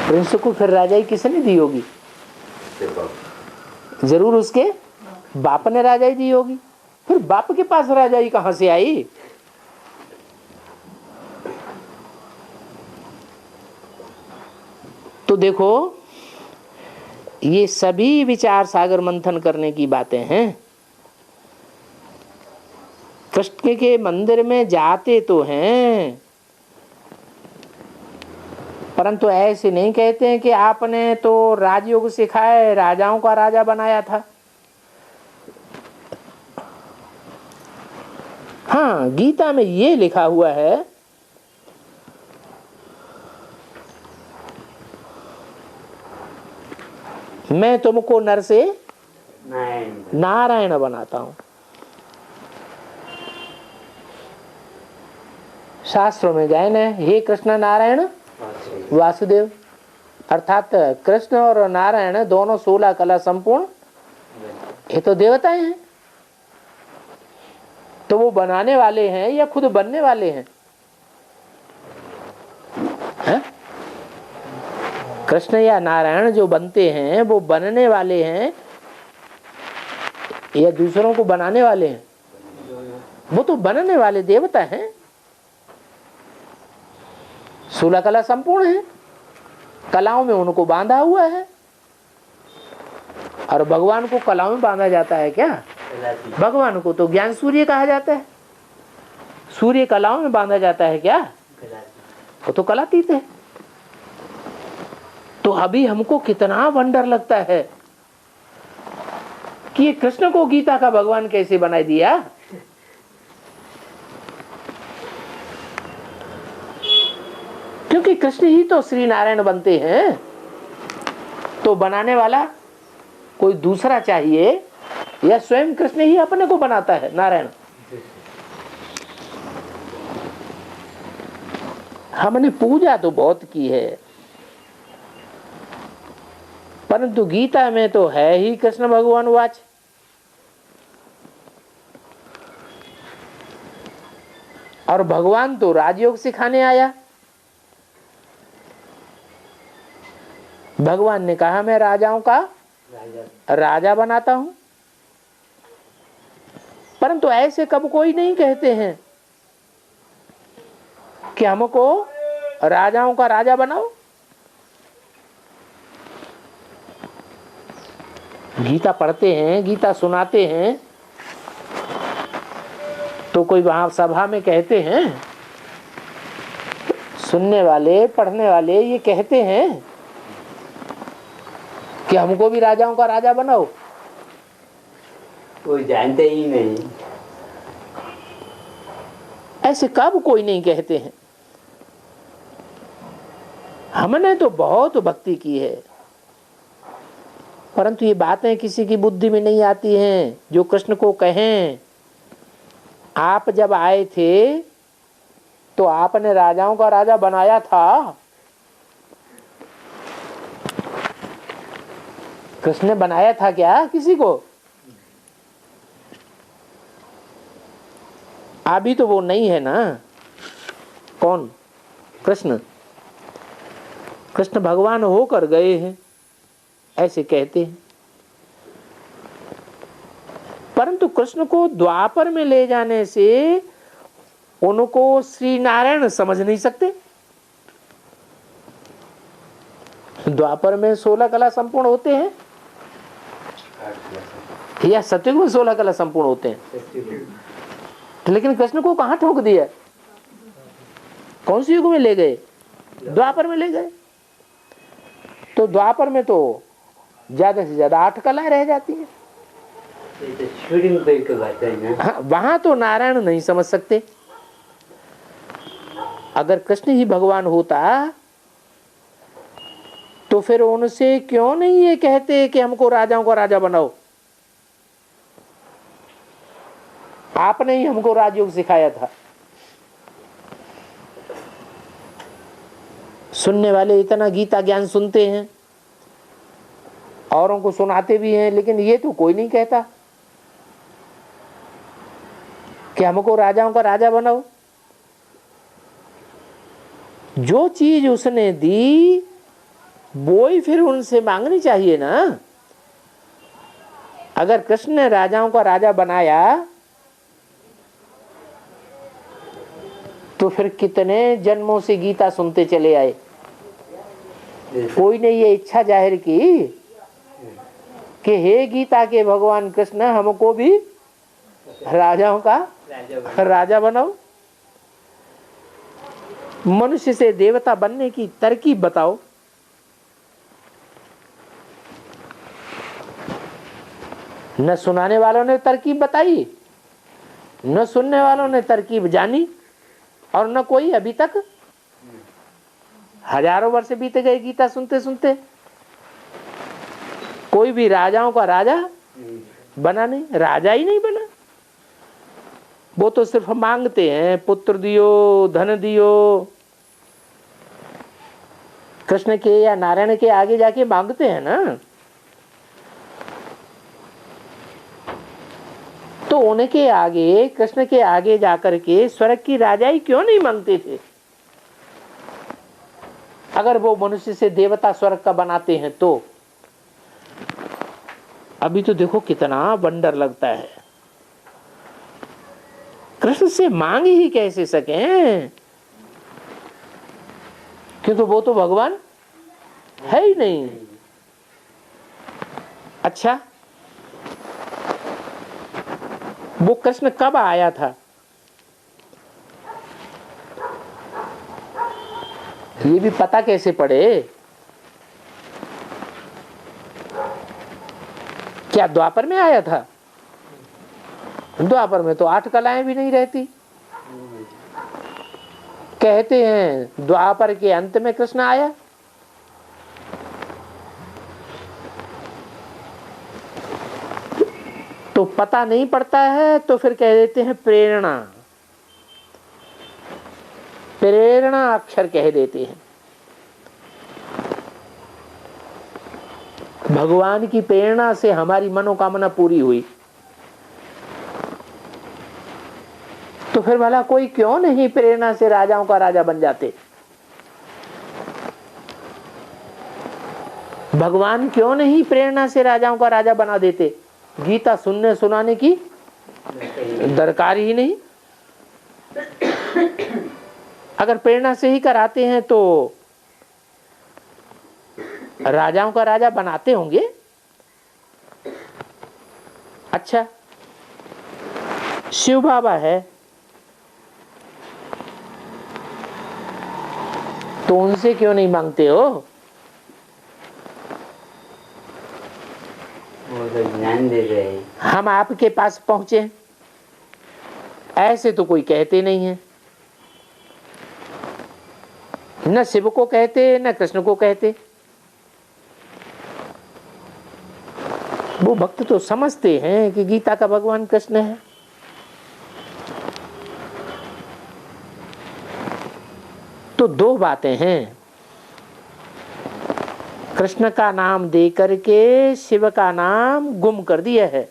प्रिंस को फिर राजाई किसने दी होगी? जरूर उसके बाप ने राजाई दी होगी। फिर बाप के पास राजाई कहां से आई? तो देखो, ये सभी विचार सागर मंथन करने की बातें हैं। कृष्ण के मंदिर में जाते तो हैं, परंतु ऐसे नहीं कहते हैं कि आपने तो राजयोग सिखाए, राजाओं का राजा बनाया था। हाँ, गीता में ये लिखा हुआ है, मैं तुमको नर से नारायण बनाता हूं। शास्त्रों में जाए न, हे कृष्ण नारायण वासुदेव, अर्थात कृष्ण और नारायण दोनों 16 कला संपूर्ण, ये तो देवताएं हैं। तो वो बनाने वाले हैं या खुद बनने वाले हैं? है? कृष्ण या नारायण जो बनते हैं वो बनने वाले हैं या दूसरों को बनाने वाले हैं? वो तो बनने वाले देवता हैं। 16 कला संपूर्ण है, कलाओं में उनको बांधा हुआ है। और भगवान को कलाओं में बांधा जाता है क्या? भगवान को तो ज्ञान सूर्य कहा जाता है। सूर्य कलाओं में बांधा जाता है क्या? वो तो कलातीत है। तो अभी हमको कितना वंडर लगता है कि ये कृष्ण को गीता का भगवान कैसे बना दिया। क्योंकि कृष्ण ही तो श्री नारायण बनते हैं, तो बनाने वाला कोई दूसरा चाहिए या स्वयं कृष्ण ही अपने को बनाता है नारायण? हमने पूजा तो बहुत की है, परंतु गीता में तो है ही कृष्ण भगवान वाच। और भगवान तो राजयोग सिखाने आया। भगवान ने कहा मैं राजाओं का राजा बनाता हूं, परंतु ऐसे कब कोई नहीं कहते हैं कि हमको राजाओं का राजा बनाओ। गीता पढ़ते हैं, गीता सुनाते हैं, तो कोई वहां सभा में कहते हैं, सुनने वाले पढ़ने वाले ये कहते हैं कि हमको भी राजाओं का राजा बनाओ। कोई जानते ही नहीं। ऐसे कब कोई नहीं कहते हैं। हमने तो बहुत भक्ति की है, परंतु ये बातें किसी की बुद्धि में नहीं आती हैं जो कृष्ण को कहें आप जब आए थे तो आपने राजाओं का राजा बनाया था। कृष्ण ने बनाया था क्या किसी को? अभी तो वो नहीं है ना। कौन? कृष्ण। कृष्ण भगवान होकर गए हैं ऐसे कहते हैं, परंतु कृष्ण को द्वापर में ले जाने से उनको श्री नारायण समझ नहीं सकते। द्वापर में 16 कला संपूर्ण होते हैं या सतयुग में 16 कला संपूर्ण होते हैं? लेकिन कृष्ण को कहां ठोक दिया? कौन से युग में ले गए? द्वापर में ले गए। तो द्वापर में तो ज्यादा से ज्यादा 8 कलाएं रह जाती हैं। हाँ, वहां तो नारायण नहीं समझ सकते। अगर कृष्ण ही भगवान होता तो फिर उनसे क्यों नहीं ये कहते कि हमको राजाओं का राजा बनाओ? आपने ही हमको राजयोग सिखाया था। सुनने वाले इतना गीता ज्ञान सुनते हैं, औरों को सुनाते भी हैं, लेकिन ये तो कोई नहीं कहता कि हमको राजाओं का राजा बनाओ। जो चीज उसने दी वो ही फिर उनसे मांगनी चाहिए ना। अगर कृष्ण ने राजाओं का राजा बनाया तो फिर कितने जन्मों से गीता सुनते चले आए। कोई ने ये इच्छा जाहिर की कि हे गीता के भगवान कृष्ण हमको भी राजाओं का राजा बनाओ। मनुष्य से देवता बनने की तरकीब बताओ। न सुनाने वालों ने तरकीब बताई, न सुनने वालों ने तरकीब जानी, और न कोई अभी तक। हजारों वर्ष बीत गए गीता सुनते सुनते, कोई भी राजाओं का राजा बना नहीं, राजा ही नहीं बना। वो तो सिर्फ मांगते हैं, पुत्र दियो, धन दियो। कृष्ण के या नारायण के आगे जाके मांगते हैं ना। तो उनके आगे, कृष्ण के आगे जाकर के स्वर्ग की राजाई क्यों नहीं मांगते थे? अगर वो मनुष्य से देवता स्वर्ग का बनाते हैं तो अभी तो देखो कितना वंडर लगता है। कृष्ण से मांग ही कैसे सके, क्योंकि वो तो भगवान है ही नहीं। अच्छा, वो कृष्ण कब आया था? ये भी पता कैसे पड़े? क्या द्वापर में आया था? द्वापर में तो 8 कलाएं भी नहीं रहती। कहते हैं द्वापर के अंत में कृष्ण आया। तो पता नहीं पड़ता है तो फिर कह देते हैं प्रेरणा। प्रेरणा अक्षर कह देते हैं। भगवान की प्रेरणा से हमारी मनोकामना पूरी हुई, तो फिर भला कोई क्यों नहीं प्रेरणा से राजाओं का राजा बन जाते? भगवान क्यों नहीं प्रेरणा से राजाओं का राजा बना देते? गीता सुनने सुनाने की दरकार ही नहीं। अगर प्रेरणा से ही कराते हैं तो राजाओं का राजा बनाते होंगे। अच्छा, शिव बाबा है तो उनसे क्यों नहीं मांगते हो? वो तो ज्ञान दे रहे हैं। हम आपके पास पहुंचे ऐसे तो कोई कहते नहीं है, न शिव को कहते न कृष्ण को कहते। वो भक्त तो समझते हैं कि गीता का भगवान कृष्ण है। तो दो बातें हैं, कृष्ण का नाम दे करके शिव का नाम गुम कर दिया है।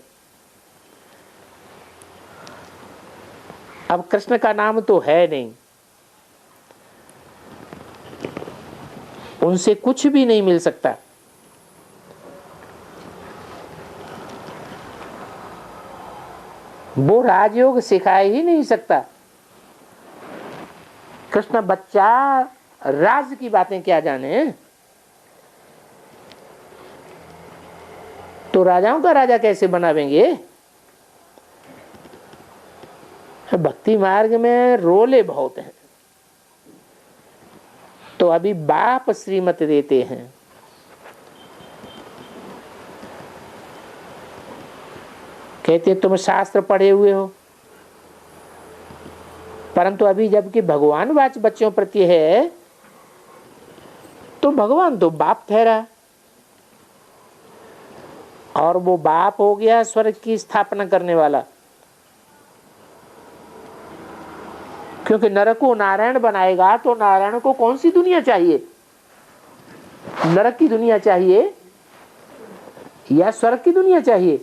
अब कृष्ण का नाम तो है नहीं, उनसे कुछ भी नहीं मिल सकता। वो राजयोग सिखा ही नहीं सकता। कृष्ण बच्चा राज की बातें क्या जाने, तो राजाओं का राजा कैसे बनावेंगे? भक्ति मार्ग में रोले बहुत हैं। तो अभी बाप श्रीमत देते हैं, कहते तुम शास्त्र पढ़े हुए हो, परंतु अभी जबकि भगवान वाच बच्चों प्रति है तो भगवान तो बाप ठहरा, और वो बाप हो गया स्वर्ग की स्थापना करने वाला। क्योंकि नरक को नारायण बनाएगा तो नारायण को कौन सी दुनिया चाहिए? नरक की दुनिया चाहिए या स्वर्ग की दुनिया चाहिए?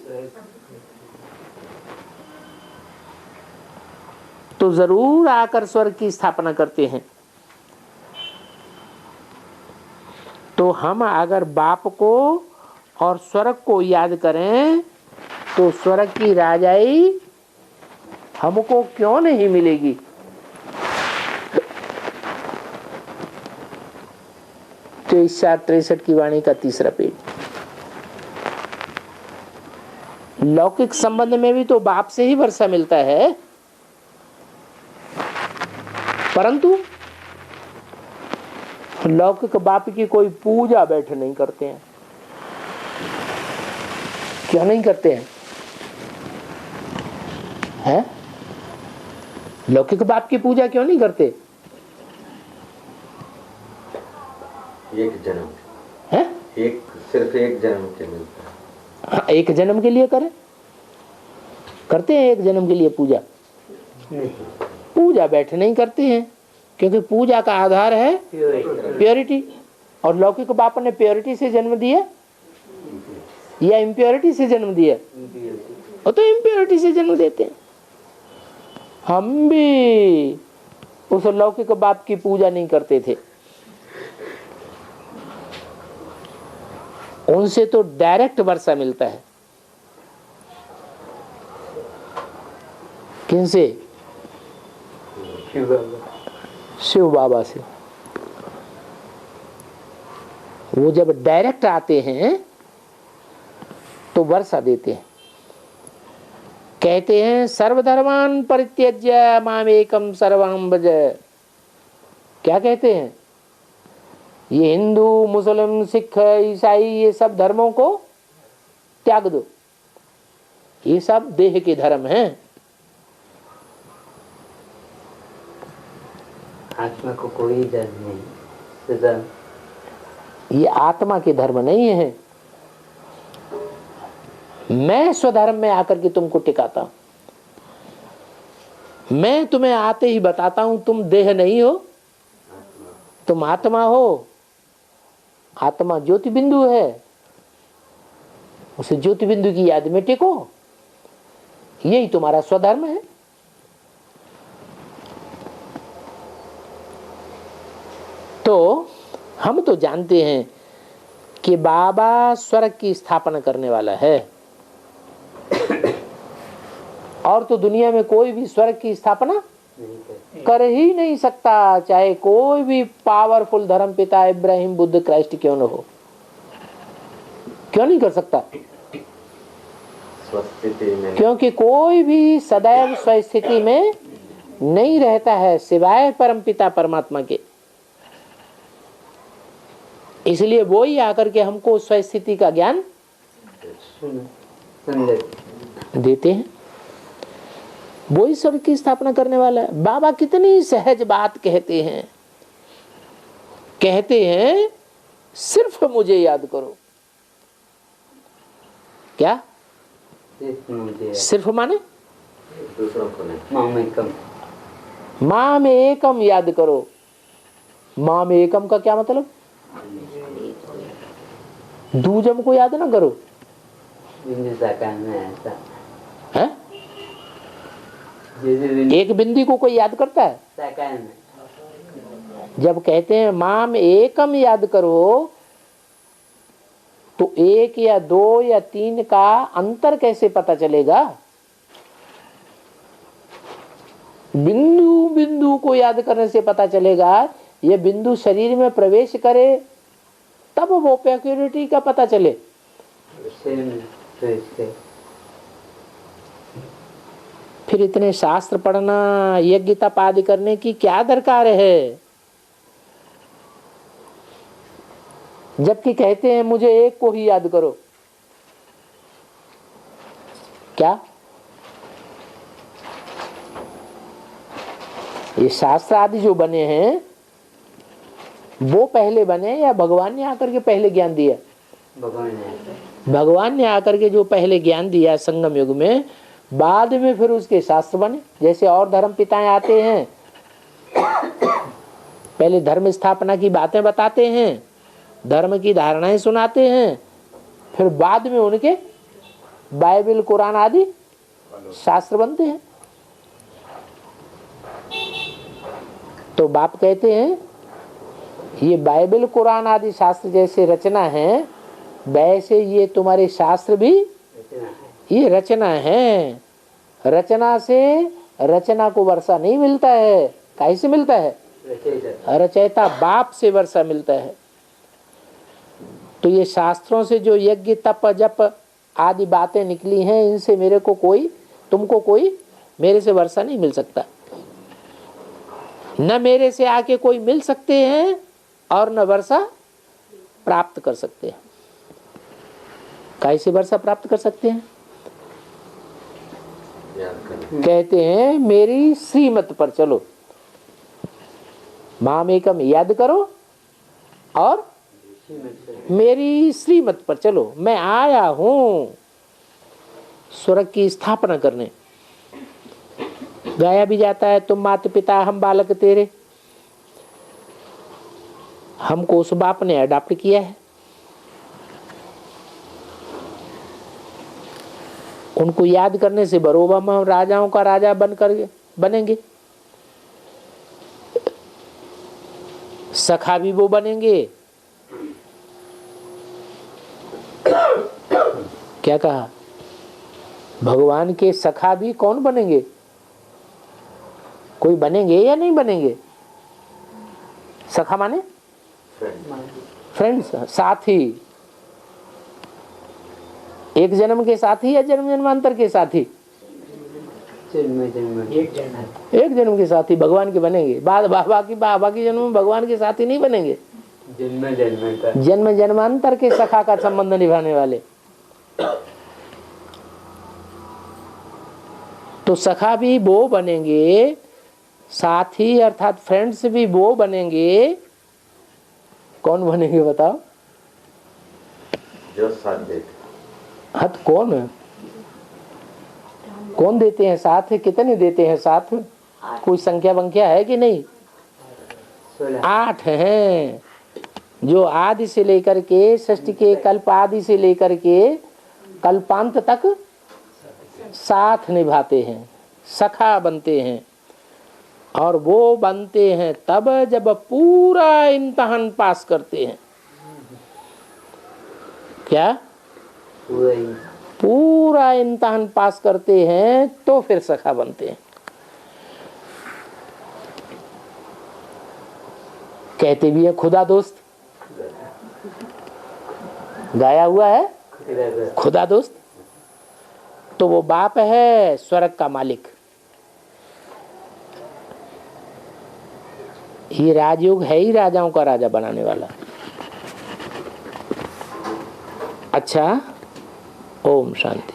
तो जरूर आकर स्वर्ग की स्थापना करते हैं। तो हम अगर बाप को और स्वर्ग को याद करें तो स्वर्ग की राजाई हमको क्यों नहीं मिलेगी? तो 63 की वाणी का तीसरा पेज। लौकिक संबंध में भी तो बाप से ही वर्षा मिलता है, परंतु लौकिक बाप की कोई पूजा बैठ नहीं करते हैं। क्यों नहीं करते हैं? हैं? लौकिक बाप की पूजा क्यों नहीं करते? एक जन्म है? सिर्फ एक जन्म के मिलता है। हाँ, एक जन्म के लिए करें, करते हैं एक जन्म के लिए पूजा? पूजा बैठे नहीं करते हैं, क्योंकि पूजा का आधार है प्योरिटी। और लौकिक बाप ने प्योरिटी से जन्म दिया या इम्प्योरिटी से जन्म दिया? वो तो इम्प्योरिटी से जन्म देते हैं। हम भी उस लौकिक बाप की पूजा नहीं करते थे, उनसे तो डायरेक्ट वर्षा मिलता है। किनसे? शिव बाबा से। वो जब डायरेक्ट आते हैं तो वर्षा देते हैं। कहते हैं सर्वधर्मान परित्यज्य मामेकम सर्वं भज। क्या कहते हैं? ये हिंदू मुस्लिम सिख ईसाई ये सब धर्मों को त्याग दो, ये सब देह के धर्म हैं। आत्मा को कोई दर्द नहीं, सदा ये आत्मा के धर्म नहीं है। मैं स्वधर्म में आकर के तुमको टिकाता हूं। मैं तुम्हें आते ही बताता हूं तुम देह नहीं हो, तुम आत्मा हो, आत्मा ज्योति बिंदु है, उसे ज्योति बिंदु की याद में टेको, यही तुम्हारा स्वधर्म है। तो हम तो जानते हैं कि बाबा स्वर्ग की स्थापना करने वाला है, और तो दुनिया में कोई भी स्वर्ग की स्थापना कर ही नहीं सकता, चाहे कोई भी पावरफुल धर्म पिता इब्राहिम बुद्ध क्राइस्ट क्यों न हो। क्यों नहीं कर सकता? स्वस्थिति में, क्योंकि कोई भी सदैव स्वस्थिति में नहीं रहता है सिवाय परमपिता परमात्मा के। इसलिए वो ही आकर के हमको स्वस्थिति का ज्ञान देते हैं। वो ही स्वर्ग की स्थापना करने वाला है। बाबा कितनी सहज बात कहते हैं, कहते हैं सिर्फ मुझे याद करो। क्या सिर्फ माने? दूसरों को नहीं। माम एकम याद करो। माम एकम का क्या मतलब? दूजम को याद ना करो है? एक बिंदी को कोई याद करता है? जब कहते हैं माम एकम याद करो, तो एक या दो या तीन का अंतर कैसे पता चलेगा? बिंदु बिंदु को याद करने से पता चलेगा। ये बिंदु शरीर में प्रवेश करे तब वो प्योरिटी का पता चले। फिर इतने शास्त्र पढ़ना, यज्ञ तप आदि करने की क्या दरकार है? जबकि कहते हैं मुझे एक को ही याद करो। क्या ये शास्त्र आदि जो बने हैं वो पहले बने या भगवान ने आकर के पहले ज्ञान दिया? भगवान ने आकर के जो पहले ज्ञान दिया संगम युग में, बाद में फिर उसके शास्त्र बने। जैसे और धर्म पिताएं आते हैं, पहले धर्म स्थापना की बातें बताते हैं, धर्म की धारणाएं सुनाते हैं, फिर बाद में उनके बाइबल कुरान आदि शास्त्र बनते हैं। तो बाप कहते हैं ये बाइबल कुरान आदि शास्त्र जैसे रचना है, वैसे ये तुम्हारे शास्त्र भी ये रचना है। रचना से रचना को वर्षा नहीं मिलता है। कैसे मिलता है? रचयिता बाप से वर्षा मिलता है। तो ये शास्त्रों से जो यज्ञ तप जप आदि बातें निकली हैं, इनसे मेरे को कोई, तुमको कोई मेरे से वर्षा नहीं मिल सकता। न मेरे से आके कोई मिल सकते हैं और न वर्षा प्राप्त कर सकते हैं। कैसे वर्षा प्राप्त कर सकते हैं? कहते हैं मेरी श्रीमत पर चलो, माम एकम याद करो और मेरी श्रीमत पर चलो। मैं आया हूं स्वर्ग की स्थापना करने। गाया भी जाता है, तुम माता पिता हम बालक तेरे। हमको उस बाप ने अडॉप्ट किया है। उनको याद करने से बरोबर हम राजाओं का राजा बनकर बनेंगे। सखा भी वो बनेंगे। क्या कहा? भगवान के सखा भी कौन बनेंगे? कोई बनेंगे या नहीं बनेंगे? सखा माने फ्रेंड्स, साथी। एक जन्म के साथी या जन्म जन्मांतर के साथी? एक जन्म के साथी भगवान के बनेंगे। बाकी जन्म में भगवान के साथी नहीं बनेंगे। जन्म जन्मांतर के सखा का संबंध निभाने वाले। तो सखा भी वो बनेंगे, साथी अर्थात फ्रेंड्स भी वो बनेंगे। कौन बनेंगे बताओ? जो साथ देते। हाँ तो कौन है? कौन देते हैं साथ? कितने देते हैं साथ? कोई संख्या वंख्या है कि नहीं? 8 हैं जो आदि से लेकर के षष्ठी के कल्प आदि से लेकर के कल्पांत तक साथ निभाते हैं, सखा बनते हैं। और वो बनते हैं तब जब पूरा इम्तिहान पास करते हैं। क्या? पूरा इम्तिहान पास करते हैं तो फिर सखा बनते हैं। कहते भी है खुदा दोस्त, गाया हुआ है खुदा दोस्त। तो वो बाप है स्वर्ग का मालिक। ये राजयोग है ही राजाओं का राजा बनाने वाला। अच्छा, ओम शांति।